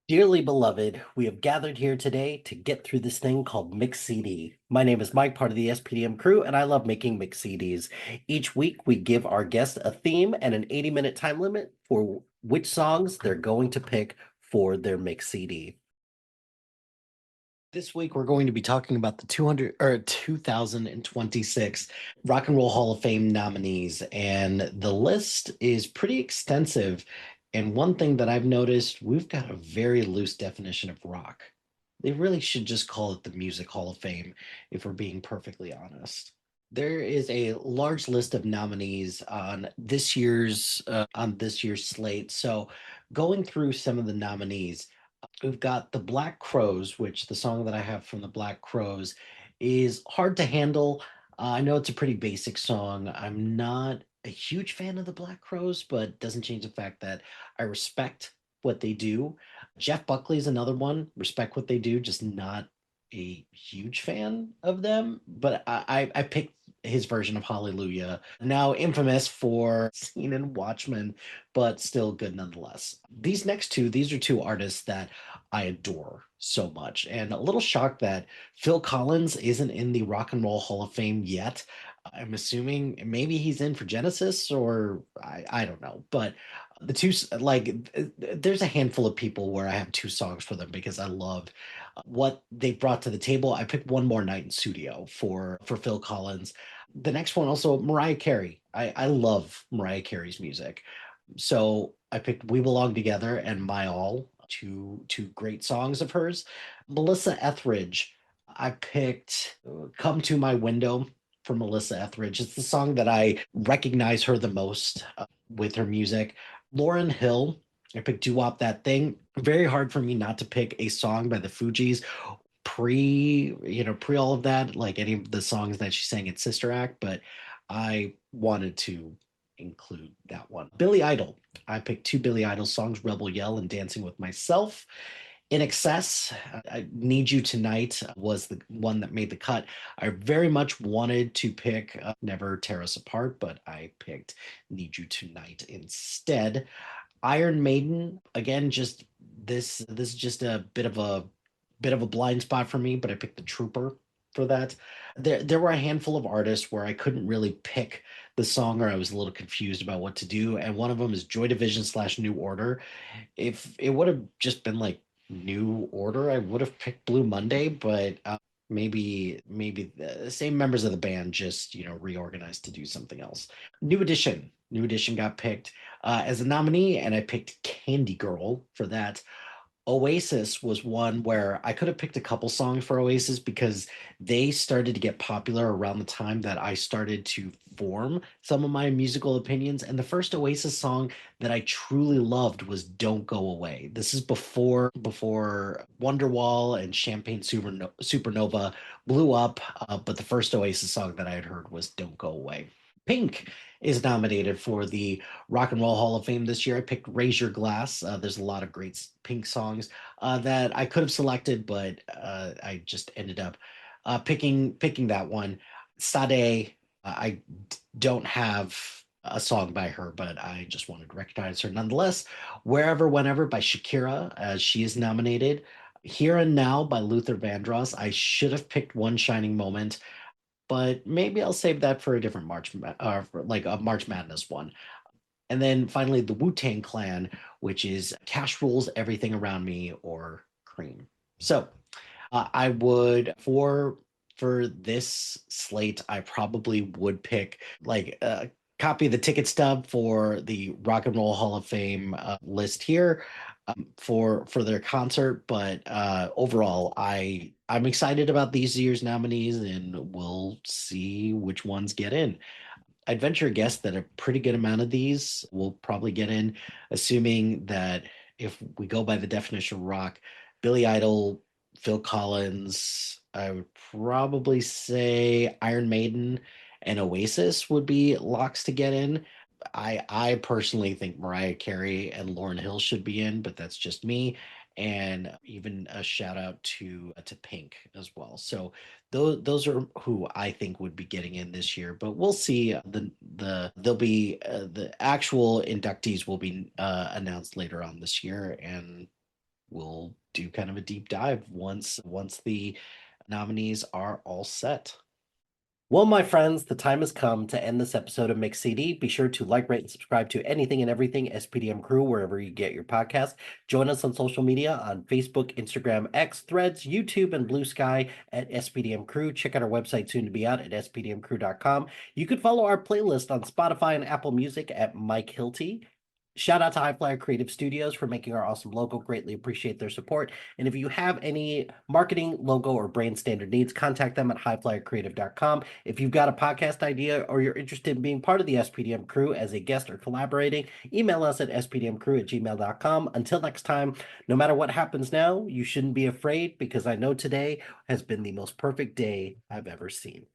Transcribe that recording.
Dearly beloved, we have gathered here today to get through this thing called Mix CD. My name is Mike, part of the SPDM crew, and I love making Mix CDs. Each week, we give our guests a theme and an 80-minute time limit for which songs they're going to pick for their Mix CD. This week, we're going to be talking about the 2026 Rock and Roll Hall of Fame nominees, and the list is pretty extensive. And one thing that I've noticed, we've got a very loose definition of rock. They really should just call it the Music Hall of Fame, if we're being perfectly honest. There is a large list of nominees on this year's slate. So, going through some of the nominees, we've got the Black Crows, which the song that I have from the Black Crows is hard to handle. I know it's a pretty basic song. I'm not a huge fan of the Black Crows, but doesn't change the fact that I respect what they do. Jeff Buckley is another one. Respect what they do, just not a huge fan of them. But I picked his version of Hallelujah, now infamous for Scene and Watchmen, but still good nonetheless. These are two artists that I adore so much, and a little shocked that Phil Collins isn't in the Rock and Roll Hall of Fame yet. I'm assuming maybe he's in for Genesis, or I don't know. But the two, there's a handful of people where I have two songs for them because I love what they brought to the table. I picked One More Night in Studio for Phil Collins. The next one also Mariah Carey. I love Mariah Carey's music. So I picked We Belong Together and My All, two great songs of hers. Melissa Etheridge, I picked Come to My Window for Melissa Etheridge. It's the song that I recognize her the most with her music. Lauryn Hill, I picked Doo Wop That Thing. Very hard for me not to pick a song by the Fugees pre all of that, like any of the songs that she sang at Sister Act, but I wanted to include that one. Billy Idol. I picked two Billy Idol songs, Rebel Yell and Dancing with Myself. In Excess, I Need You Tonight was the one that made the cut. I very much wanted to pick Never Tear Us Apart, but I picked Need You Tonight instead. Iron Maiden, again, just this is just a bit of a blind spot for me, but I picked the Trooper for that. There were a handful of artists where I couldn't really pick the song, or I was a little confused about what to do, and one of them is Joy Division slash New Order. If it would have just been like New Order, I would have picked Blue Monday, but maybe the same members of the band just reorganized to do something else. New Edition got picked as a nominee, and I picked Candy Girl for that. Oasis was one where I could have picked a couple songs for Oasis because they started to get popular around the time that I started to form some of my musical opinions. And the first Oasis song that I truly loved was Don't Go Away. This is before Wonderwall and Supernova blew up, but the first Oasis song that I had heard was Don't Go Away. Pink is nominated for the Rock and Roll Hall of Fame this year. I picked Raise Your Glass. There's a lot of great Pink songs that I could have selected, but I just ended up picking that one. Sade, don't have a song by her, but I just wanted to recognize her nonetheless. Wherever, Whenever by Shakira, as she is nominated. Here and Now by Luther Vandross. I should have picked One Shining Moment, but maybe I'll save that for a different for like a March Madness one. And then finally, the Wu-Tang Clan, which is Cash Rules Everything Around Me or Cream. So I would for this slate, I probably would pick like a copy of the ticket stub for the Rock and Roll Hall of Fame list here for their concert. But overall, I'm excited about these year's nominees, and we'll see which ones get in. I'd venture a guess that a pretty good amount of these will probably get in, assuming that if we go by the definition of rock, Billy Idol, Phil Collins, I would probably say Iron Maiden and Oasis would be locks to get in. I personally think Mariah Carey and Lauryn Hill should be in, but that's just me. And even a shout out to Pink as well. So those are who I think would be getting in this year. But we'll see. There'll be the actual inductees will be announced later on this year, and we'll do kind of a deep dive once the nominees are all set. Well, my friends, the time has come to end this episode of Mix CD. Be sure to like, rate, and subscribe to anything and everything SPDM Crew wherever you get your podcast. Join us on social media on Facebook, Instagram, X, Threads, YouTube, and Blue Sky at SPDM Crew. Check out our website soon to be out at spdmcrew.com. You could follow our playlist on Spotify and Apple Music at Mike Hilty. Shout out to HiFlyer Creative Studios for making our awesome logo. Greatly appreciate their support. And if you have any marketing, logo, or brand standard needs, contact them at highflyercreative.com. If you've got a podcast idea or you're interested in being part of the SPDM crew as a guest or collaborating, email us at spdmcrew@gmail.com. Until next time, no matter what happens now, you shouldn't be afraid because I know today has been the most perfect day I've ever seen.